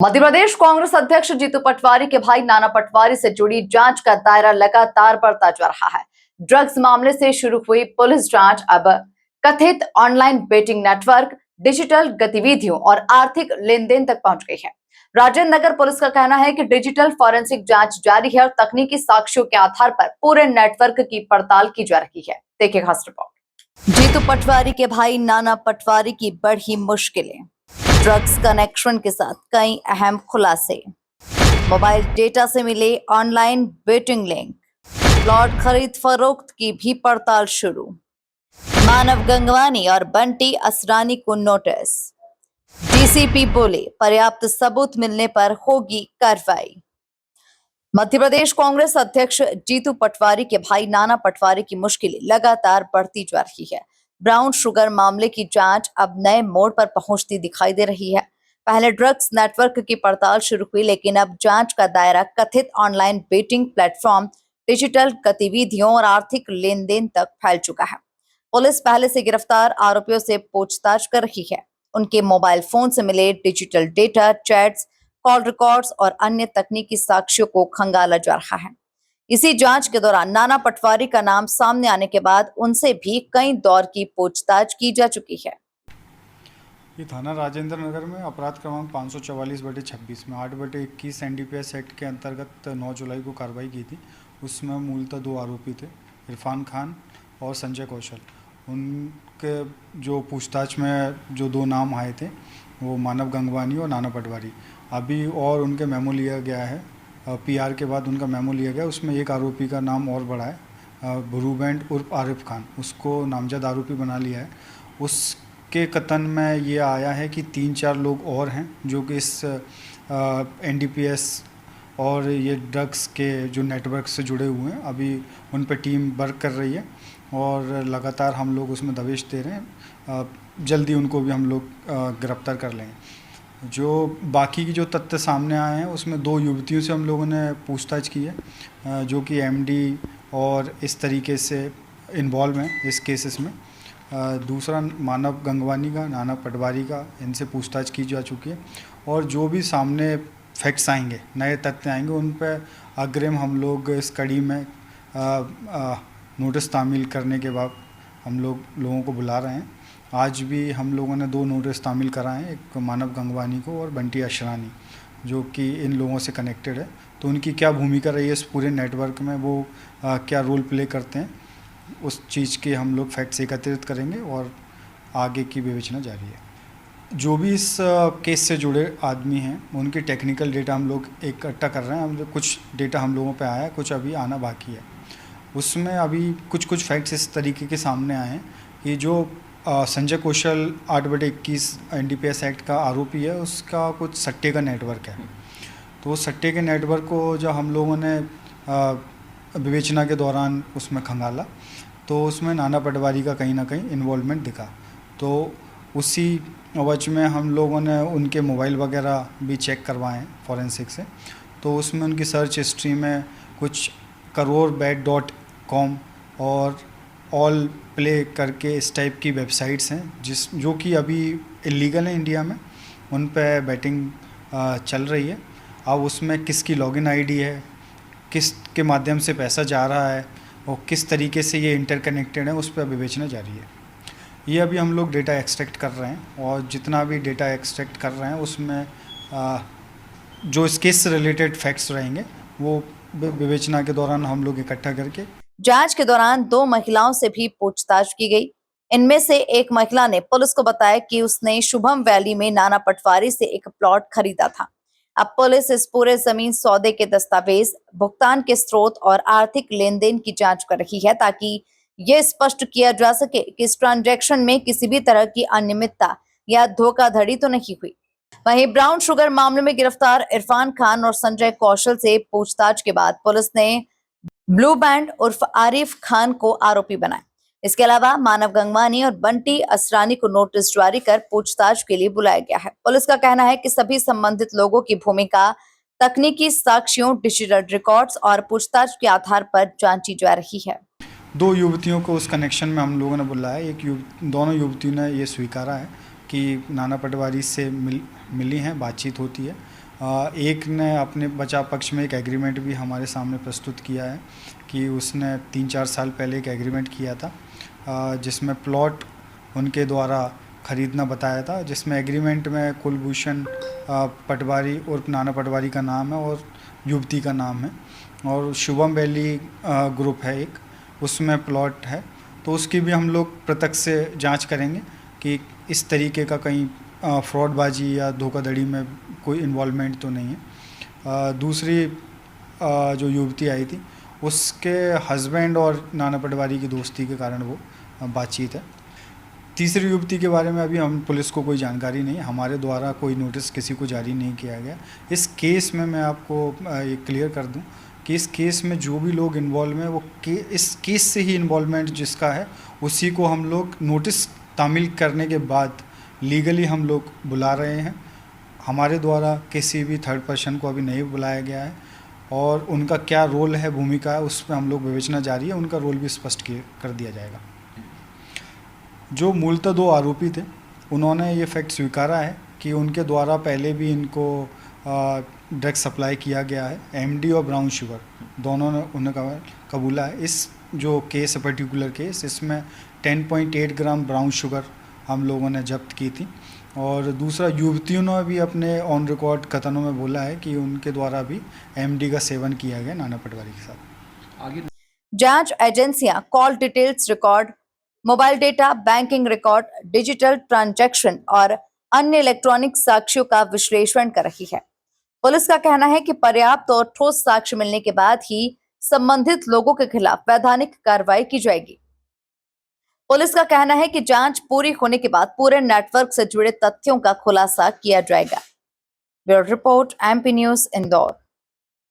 मध्य प्रदेश कांग्रेस अध्यक्ष जीतू पटवारी के भाई नाना पटवारी से जुड़ी जांच का दायरा लगातार बढ़ता जा रहा है। ड्रग्स मामले से शुरू हुई पुलिस जांच अब कथित ऑनलाइन बेटिंग नेटवर्क, डिजिटल गतिविधियों और आर्थिक लेन देन तक पहुंच गई है। राजेंद्र नगर पुलिस का कहना है कि डिजिटल फॉरेंसिक जांच जारी है और तकनीकी साक्ष्यों के आधार पर पूरे नेटवर्क की पड़ताल की जा रही है। देखिए खास रिपोर्ट। जीतू पटवारी के भाई नाना पटवारी की बढ़ी मुश्किलें, ड्रग्स कनेक्शन के साथ कई अहम खुलासे, मोबाइल डेटा से मिले ऑनलाइन बेटिंग लिंक, प्लॉट खरीद फरोख्त की भी पड़ताल शुरू, मानव गंगवानी और बंटी असरानी को नोटिस, डीसीपी बोले पर्याप्त सबूत मिलने पर होगी कार्रवाई। मध्य प्रदेश कांग्रेस अध्यक्ष जीतू पटवारी के भाई नाना पटवारी की मुश्किलें लगातार बढ़ती जा रही है। ब्राउन शुगर मामले की जांच अब नए मोड़ पर पहुंचती दिखाई दे रही है। पहले ड्रग्स नेटवर्क की पड़ताल शुरू हुई, लेकिन अब जांच का दायरा कथित ऑनलाइन बेटिंग प्लेटफॉर्म, डिजिटल गतिविधियों और आर्थिक लेन देन तक फैल चुका है। पुलिस पहले से गिरफ्तार आरोपियों से पूछताछ कर रही है। उनके मोबाइल फोन से मिले digital data, chats, call records और अन्य तकनीकी साक्ष्यों को खंगाला जा रहा है। इसी जांच के दौरान नाना पटवारी का नाम सामने आने के बाद उनसे भी कई दौर की पूछताछ की जा चुकी है। ये थाना राजेंद्र नगर में अपराध क्रमांक 544/26 में 8/21 एनडीपीएस एक्ट के अंतर्गत 9 जुलाई को कार्रवाई की थी। उसमें मूलतः 2 आरोपी थे, इरफान खान और संजय कौशल। उनके जो पूछताछ में जो 2 नाम आए थे वो मानव गंगवानी और नाना पटवारी। अभी और उनके मेमो लिया गया है, पीआर के बाद उनका मेमो लिया गया। उसमें एक आरोपी का नाम और बढ़ा है, भुरूबेंड उर्फ आरिफ खान, उसको नामजद आरोपी बना लिया है। उसके कथन में ये आया है कि 3-4 लोग और हैं जो कि इस एनडीपीएस और ये ड्रग्स के जो नेटवर्क से जुड़े हुए हैं। अभी उन पर टीम वर्क कर रही है और लगातार हम लोग उसमें दबिश दे रहे हैं। जल्दी उनको भी हम लोग गिरफ्तार कर लेंगे। जो बाकी की जो तथ्य सामने आए हैं उसमें 2 युवतियों से हम लोगों ने पूछताछ की है, जो कि एमडी और इस तरीके से इन्वॉल्व हैं इस केसेस में। दूसरा मानव गंगवानी का, नाना पटवारी का, इनसे पूछताछ की जा चुकी है और जो भी सामने फैक्ट्स आएंगे, नए तथ्य आएंगे, उन पर अग्रिम हम लोग इस कड़ी में नोटिस तामील करने के बाद हम लोगों को बुला रहे हैं। आज भी हम लोगों ने 2 नोटिस तामील कराए हैं, एक मानव गंगवानी को और बंटी असरानी, जो कि इन लोगों से कनेक्टेड है। तो उनकी क्या भूमिका रही है इस पूरे नेटवर्क में, वो क्या रोल प्ले करते हैं, उस चीज़ के हम लोग फैक्ट्स एकत्रित करेंगे और आगे की विवेचना जारी है। जो भी इस केस से जुड़े आदमी हैं उनकी टेक्निकल डेटा हम लोग इकट्ठा कर रहे हैं। कुछ डेटा हम लोगों पे आया है, कुछ अभी आना बाकी है। उसमें अभी कुछ फैक्ट्स इस तरीके के सामने आए हैं कि जो संजय कौशल 8/21 एनडीपीएस एक्ट का आरोपी है, उसका कुछ सट्टे का नेटवर्क है। तो सट्टे के नेटवर्क को जब हम लोगों ने विवेचना के दौरान उसमें खंगाला तो उसमें नाना पटवारी का कहीं ना कहीं इन्वॉल्वमेंट दिखा। तो उसी वजह में हम लोगों ने उनके मोबाइल वगैरह भी चेक करवाए फॉरेंसिक से। तो उसमें उनकी सर्च हिस्ट्री में कुछ crorebet.com और ऑल प्ले करके इस टाइप की वेबसाइट्स हैं जो कि अभी इलीगल है इंडिया में। उन पे बैटिंग चल रही है। अब उसमें किसकी लॉगिन आईडी है, किस के माध्यम से पैसा जा रहा है और किस तरीके से ये इंटरकनेक्टेड है, उस पर विवेचना जारी है। ये अभी हम लोग डेटा एक्सट्रैक्ट कर रहे हैं और जितना भी डेटा एक्सट्रैक्ट कर रहे हैं उसमें जो इस केस से रिलेटेड फैक्ट्स रहेंगे वो विवेचना के दौरान हम लोग इकट्ठा करके। जांच के दौरान 2 महिलाओं से भी पूछताछ की गई। इनमें से एक महिला ने पुलिस को बताया कि उसने शुभम वैली में नाना पटवारी से एक प्लॉट खरीदा था। अब पुलिस इस पूरे जमीन सौदे के दस्तावेज, भुगतान के स्रोत और आर्थिक लेन देन की जांच कर रही है, ताकि ये स्पष्ट किया जा सके कि इस ट्रांजैक्शन में किसी भी तरह की अनियमितता या धोखाधड़ी तो नहीं हुई। वहीं ब्राउन शुगर मामले में गिरफ्तार इरफान खान और संजय कौशल से पूछताछ के बाद पुलिस ने ब्लू बैंड उर्फ आरिफ खान को आरोपी बनाया। इसके अलावा मानव गंगवानी और बंटी असरानी को नोटिस जारी कर पूछताछ के लिए बुलाया गया है। पुलिस का कहना है कि सभी संबंधित लोगों की भूमिका तकनीकी साक्ष्यों, डिजिटल रिकॉर्ड्स और पूछताछ के आधार पर जांची जा रही है। 2 युवतियों को उस कनेक्शन में हम लोगों ने बुलाया। दोनों युवतियों ने ये स्वीकारा है कि नाना पटवारी से मिली हैं, बातचीत होती है एक ने अपने बचाव पक्ष में एक एग्रीमेंट भी हमारे सामने प्रस्तुत किया है कि उसने 3-4 साल पहले एक एग्रीमेंट किया था जिसमें प्लॉट उनके द्वारा खरीदना बताया था, जिसमें एग्रीमेंट में कुलभूषण पटवारी और नाना पटवारी का नाम है और युवती का नाम है और शुभम वैली ग्रुप है एक, उसमें प्लॉट है। तो उसकी भी हम लोग प्रत्यक्ष से जांच करेंगे कि इस तरीके का कहीं फ्रॉडबाजी या धोखाधड़ी में कोई इन्वॉल्वमेंट तो नहीं है। दूसरी जो युवती आई थी उसके हस्बैंड और नाना पटवारी की दोस्ती के कारण वो बातचीत है। तीसरी युवती के बारे में अभी हम पुलिस को कोई जानकारी नहीं, हमारे द्वारा कोई नोटिस किसी को जारी नहीं किया गया। इस केस में मैं आपको ये क्लियर कर दूं कि इस केस में जो भी लोग इन्वॉल्व हैं वो इस केस से ही इन्वॉल्वमेंट जिसका है उसी को हम लोग नोटिस तामील करने के बाद लीगली हम लोग बुला रहे हैं। हमारे द्वारा किसी भी थर्ड पर्सन को अभी नहीं बुलाया गया है और उनका क्या रोल है, भूमिका है, उस पर हम लोग विवेचना जारी है, उनका रोल भी स्पष्ट कर दिया जाएगा। जो मूलतः 2 आरोपी थे उन्होंने ये फैक्ट स्वीकारा है कि उनके द्वारा पहले भी इनको ड्रग सप्लाई किया गया है, एमडी और ब्राउन शुगर दोनों ने उन्हें कबूला है। इस जो केस है पर्टिकुलर केस, इसमें 10.8 ग्राम ब्राउन शुगर हम लोगों ने जब्त की थी और दूसरा युवतियों ने भी अपने ऑन रिकॉर्ड कथनों में बोला है कि उनके द्वारा भी एमडी का सेवन किया गया नाना पटवारी के साथ। आगे जांच एजेंसियां call details record, mobile data, banking record, digital transaction और अन्य इलेक्ट्रॉनिक साक्ष्यों का विश्लेषण कर रही है। पुलिस का कहना है कि पर्याप्त और ठोस साक्ष्य मिलने के बाद ही संबंधित लोगों के खिलाफ वैधानिक कार्रवाई की जाएगी। पुलिस का कहना है कि जांच पूरी होने के बाद पूरे नेटवर्क से जुड़े तथ्यों का खुलासा किया जाएगा। Bureau report, MP news, Indore.